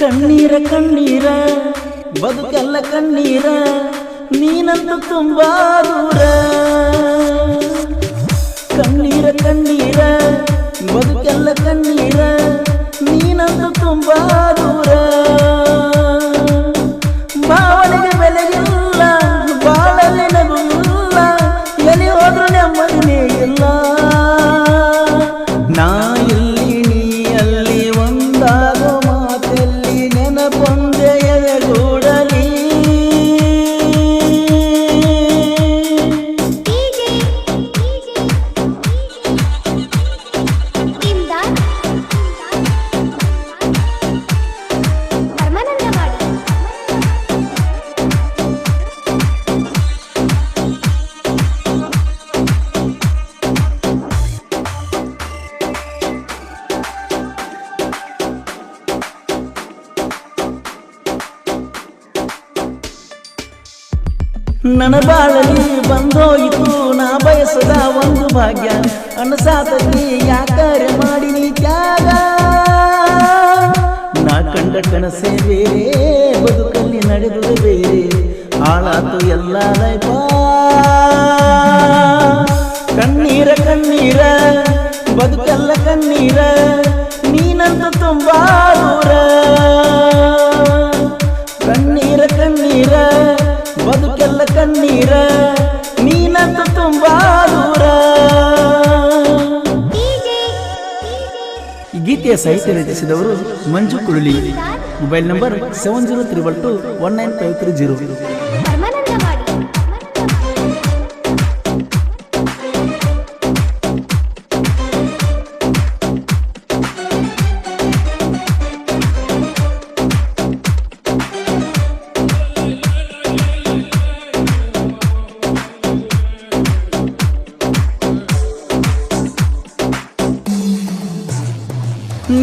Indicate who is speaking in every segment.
Speaker 1: ಕಣ್ಣೀರ ಕಣ್ಣೀರ ಬದುಕೆಲ್ಲ ಕಣ್ಣೀರ ನೀನಂತೂ ತುಂಬಾ ದೂರ. ಕಣ್ಣೀರ ಕಣ್ಣೀರ ಬದುಕೆಲ್ಲ ಕಣ್ಣೀರ ನೀನಂತೂ ತುಂಬಾ ದೂರ. ಭಾವನೆಗೆ ಬೆಲೆಯಿಲ್ಲ, ಬಾಳಲ್ಲಿ ನಗು ಇಲ್ಲ, ಎಲ್ಲಿ ಹೋದ್ರೂ ನೆಮ್ಮದಿನೇ ಇಲ್ಲ. ನಾ ಇಲ್ಲಿ ನೀ ಅಲ್ಲಿ ಒಂದಾಗೋ ಮಾತೆಲ್ಲಿ ನೆನಪೊಂದೆ ಎದೆಗೂಡಲಿ. ನನ್ನ ಬಾಳಲಿ ಬಂದೋಯಿತು ನಾ ಬಯಸದ ಒಂದು ಭಾಗ್ಯ. ಅನಸಾತತಿ ಯಾಕರೆ ಮಾಡಿ ನೀ ತ್ಯಾಗ. ನಾ ಕಂಡ ಕನಸೇ ಬೇರೆ, ಬದುಕಲ್ಲಿ ನಡೆದುದು ಬೇರೆ, ಹಾಳಾತು ಎಲ್ಲ ಲೈಫ. ಕಣ್ಣೀರ ಕಣ್ಣೀರ ಬದುಕೆಲ್ಲ ಕಣ್ಣೀರ ನೀನಂತೂ ತುಂಬಾ ದೂರ. ಕಣ್ಣೀರ ಕಣ್ಣೀರ ಬದುಕೆಲ್ಲ ಕಣ್ಣೀರ ನೀನಂತೂ ತುಂಬಾ ದೂರ. ಈ ಗೀತೆಯ ಸಾಹಿತ್ಯ ರಚಿಸಿದವರು ಮಂಜು ಕುರುಳಿ. Mobile number 7032219530.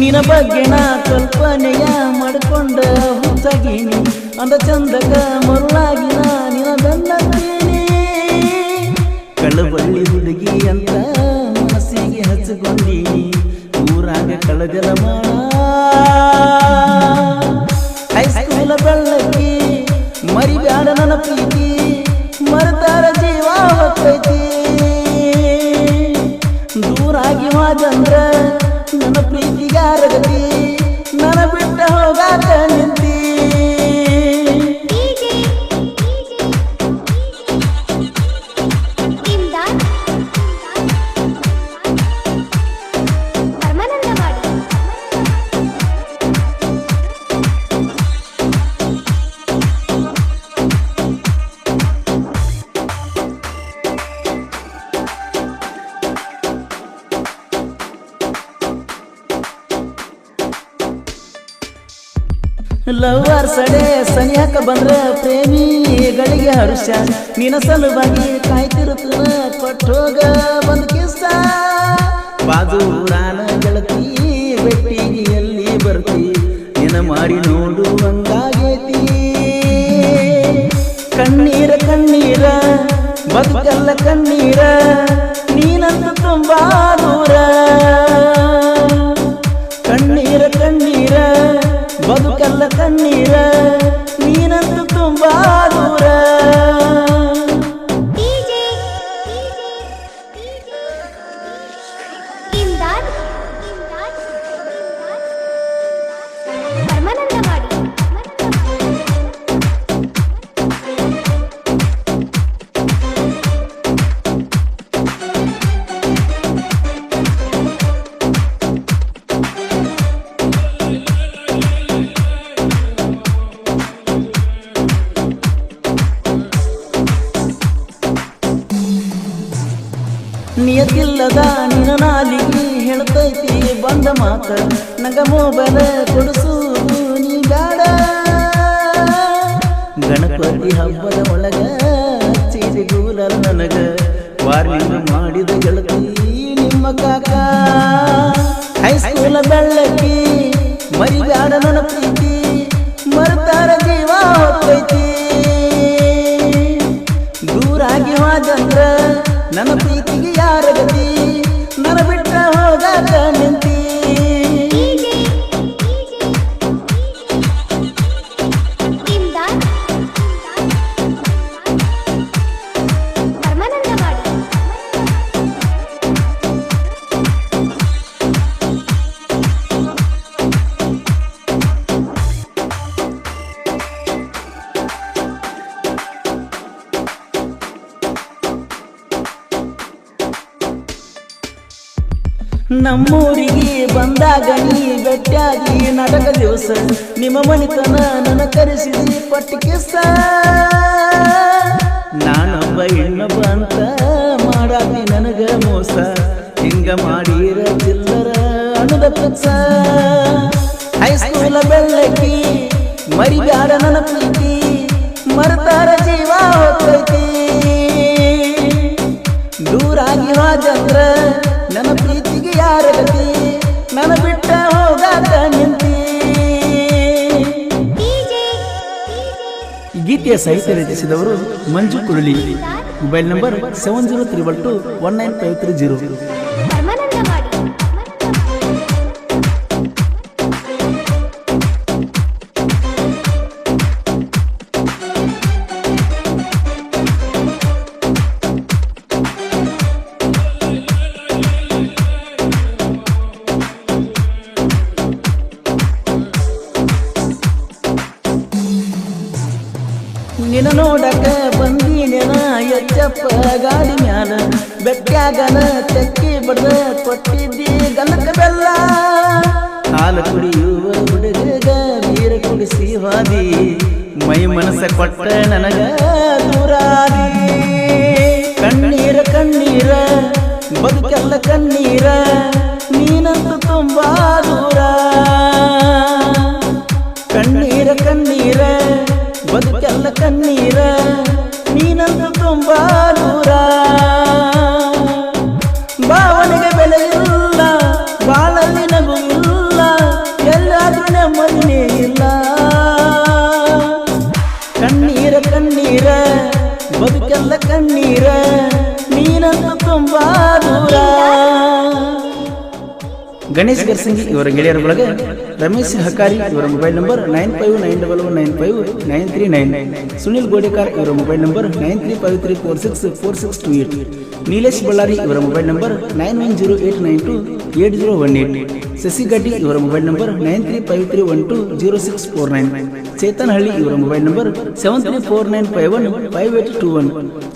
Speaker 1: ನಿನ ಬಗ್ಗೆ ನಾ ಕಲ್ಪನೆಯ ಮಾಡಿಕೊಂಡ ಹುಚ್ಚಾಗೀನಿ. ಅಂದ ಚಂದಗ ಮರುಳಾಗಿ ನಾ ನಿನ ಬೆನ್ನತ್ತೀನಿ. ಕಳ್ಳಬಳ್ಳಿ ಹುಡುಗಿ ಅಂತ ಮನಸ್ಸಿಗೆ ಹಚ್ಚಿಕೊಂಡೀನಿ. ಊರಾಗ ಕಳಜಲ ಮಾಡ ಹೈಸ್ಕೂಲ ಬೆಳ್ಳಕ್ಕಿ ಮರಿಬ್ಯಾಡ ನನ್ನ ಪ್ರೀತಿ. ಮರತಾರ ಜೀವ ಹೊತ್ತೈತಿ. ದೂರಾಗಿ ಹೋದಂದ್ರ ನನ್ನ ಪ್ರೀತಿಗಾರಗತಿ, ನನ್ನ ಬಿಟ್ಟ ಹೋಗಾಕ ನಿಂತಿ. ಲವರ್ ಸಡೆ ಸನಿಯಾಕ ಬಂದ್ರ ಪ್ರೇಮಿಗಳಿಗೆ ಹರುಷ. ನಿನ್ನ ಸಲುವಾಗಿ ಕಾಯ್ತಿರುತ್ತನ ಕೊಟ್ಟೋಗ ಬಂದ ಕಿಸ್ಸ. ಬಾಜೂರಾನ ಗೆಳತಿ ಬೆಟ್ಟಿಗೆಯಲ್ಲಿ ಬರ್ತಿ, ನಿನ್ನ ಮಾಡಿ ನೋಡು ಹಂಗಾಗೈತಿ. ಕಣ್ಣೀರ ಕಣ್ಣೀರ ಬದುಕೆಲ್ಲ ಕಣ್ಣೀರ ನೀನಂತೂ ತುಂಬಾ ದೂರ. ಕಣ್ಣೀರ ಕಣ್ಣೀರ ಬದುಕೆಲ್ಲ ಕಣ್ಣೀರ ನೀನಂತೂ ತುಂಬಾ ದೂರ. ನಿಯತಿಲ್ಲದ ನಿನ್ನ ನಾಲಿಗೆ ಹೇಳ್ತೈತಿ ಬಂದ ಮಾತ. ನಂಗ ಮೊಬೈಲ್ ಕೊಡಿಸುವುದು ನೀ ಬೇಡ. ಗಣಪತಿ ಹಬ್ಬದ ಒಳಗ ಚಿರಿಗೂಲ ನನಗ ವಾರ್ನಿಂಗ್ ಮಾಡಿದ ಗೆಳತಿ ನಿಮ್ಮ ಕಾಕ. ಹೈಸ್ಕೂಲ ಬೆಳ್ಳಕ್ಕಿ ಮರಿಬ್ಯಾಡ ನನ್ನ ಪ್ರೀತಿ. ಮರ್ತಾರ ಜೀವ ಹೊತ್ತೈತಿ. ದೂರಾಗಿ ಹೋದಂದ್ರ ನನ್ನ ಪ್ರೀತಿಗೆ ಯಾರ ಗತಿ. ನನ್ನ ಬಿಟ್ಟ ಹೋಗ ಹೋಗಾಕ ನಿಂತಿ ನಮ್ಮೂರಿಗೆ ಬಂದಾಗ ನೀ ಬೆಟ್ಟಾಗಿ ನಾಟಕ ದಿವಸ ನಿಮ್ಮ ಮನಿತನ ನನ್ನ ಕರೆಸಿದಿ ಪಟ್ಟಿ ಕಿಸ್ಸ ನಾನೊಬ್ಬ ಇನ್ನೊಬ್ಬ ಅಂತ ಮಾಡಾತಿ ನನಗ ಮೋಸ ಹಿಂಗ ಮಾಡಿರ ಚಿಲ್ಲರ ಅನ್ನದ ಪಕ್ಷ ಹೈಸ್ಕೂಲ ಬೆಳ್ಳಕ್ಕಿ ಮರಿಬ್ಯಾಡ ನನ್ನ ಪ್ರೀತಿ ಮರ್ತಾರ ಜೀವ ಹೋಗ್ತೈತಿ ದೂರಾಗಿ ಹೋದಂದ್ರ ನನ್ನ ಪ್ರೀತಿಗೆ ಯಾರ ಗತಿ ನನ್ನ ಬಿಟ್ಟ ಹೋಗಾಕ ನಿಂತಿ. ಈ ಗೀತೆಯ ಸಾಹಿತ್ಯ ರಚಿಸಿದವರು ಮಂಜು ಕುಳಲಿ. Mobile number 7032219530. ನಿನ್ನ ನೋಡಕ ಬಂದೀನೇನ ಎಚ್ಚಪ್ಪ ಗಾಡಿ ಮ್ಯಾಲ ಬೆಟ್ಟ್ಯಾಗನ ತೆಕ್ಕಿ ಬಡ್ದ ಕೊಟ್ಟಿದ್ದಿ ಗಲ್ಲಕ ಬೆಲ್ಲ ಹಾಲು ಕುಡಿಯುವ ಹುಡುಗ ನೀರು ಕುಡಿಸಿ ಹಾದಿ ಮೈ ಮನಸ್ಸ ಕೊಟ್ಟ ನನಗ ದೂರಾದಿ ಕಣ್ಣೀರ ಕಣ್ಣೀರ ಬದುಕೆಲ್ಲ ಕಣ್ಣೀರ ನೀನಂತೂ ತುಂಬಾ ದೂರ ಕಣ್ಣೀರ ಕಣ್ಣೀರ ಬದುಕೆಲ್ಲ ಕಣ್ಣೀರ ನೀನಂತೂ ತುಂಬಾ ದೂರ ಭಾವನೆಗೆ ಬೆಲೆ ಇಲ್ಲ ಬಾಳಲ್ಲಿ ನಗು ಇಲ್ಲ ಎಲ್ಲಾದ್ರೂ ನೆಮ್ಮದಿನೇ ಇಲ್ಲ ಕಣ್ಣೀರ ಕಣ್ಣೀರ ಬದುಕೆಲ್ಲ ಕಣ್ಣೀರ ನೀನಂತೂ ತುಂಬಾ ದೂರ. ಗಣೇಶ್ ಗರ್ಸಂಗಿ ಇವರ ಗೆಳೆಯರ ಒಳಗೆ ರಮೇಶ್ ಹಕಾರಿ ಇವರ ಮೊಬೈಲ್ ನಂಬರ್ 9591951939. ಸುನಿಲ್ ಗೋಡೆಕಾರ್ ಇವರ ಮೊಬೈಲ್ ನಂಬರ್ 9353464628. ನೀಲೇಶ್ ಬಳ್ಳಾರಿ ಇವರ ಮೊಬೈಲ್ ನಂಬರ್ 9108928018. ಶಶಿ ಗಡ್ಡಿ ಇವರ ಮೊಬೈಲ್ ನಂಬರ್ 9353120649. ಚೇತನ್ ಹಳ್ಳಿ ಇವರ ಮೊಬೈಲ್ ನಂಬರ್ 7349515821.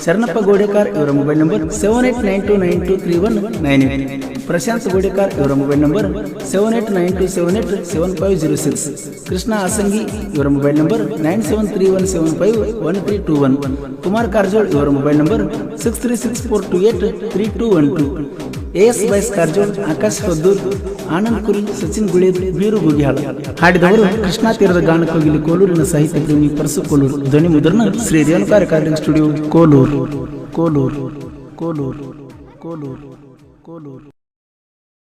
Speaker 1: ಶರಣಪ್ಪ ಗೋಡೆಕಾರ್ ಇವರ ಮೊಬೈಲ್ ನಂಬರ್ 7892923198. ಪ್ರಶಾಂತ್ ಗೋಡೆಕಾರ್ ಇವರ ಮೊಬೈಲ್ ನಂಬರ್ 7892787506. ಕೃಷ್ಣ ಆಸಂಗಿ ಇವರ ಮೊಬೈಲ್ ನಂಬರ್ 9731751321. ಕುಮಾರ್ ಕಾರಜೋಳ್ ಇವರ ಮೊಬೈಲ್ ನಂಬರ್ 6364283212. AS ವೈಸ್ ಕಾರಜೋಳ್, ಆಕಾಶ್ ಹೊದ್ದೂರ್, ಆನಂದ್ ಕುರಿ, ಸಚಿನ್ ಗುಳೇದ್, ಬೀರು ಗುಗಿಹಾಳ. ಹಾಡಿದವರು ಕೃಷ್ಣಾ ತೀರದ ಗಾನಕೋಗಿಲಿ ಕೋಲೂರಿನ ಸಾಹಿತ್ಯ ಪ್ರೇಮಿ ಪರಸು ಕೋಲೂರು. ಧ್ವನಿ ಮುದ್ರಣ ಶ್ರೀ ರೇಣುಕಾ ರೆಕಾರ್ಡಿಂಗ್ ಸ್ಟುಡಿಯೋ ಕೋಲೂರು. ಕೋಲೂರು ಕೋಲೂರು ಕೋಲೂರು ಕೋಲೂರು.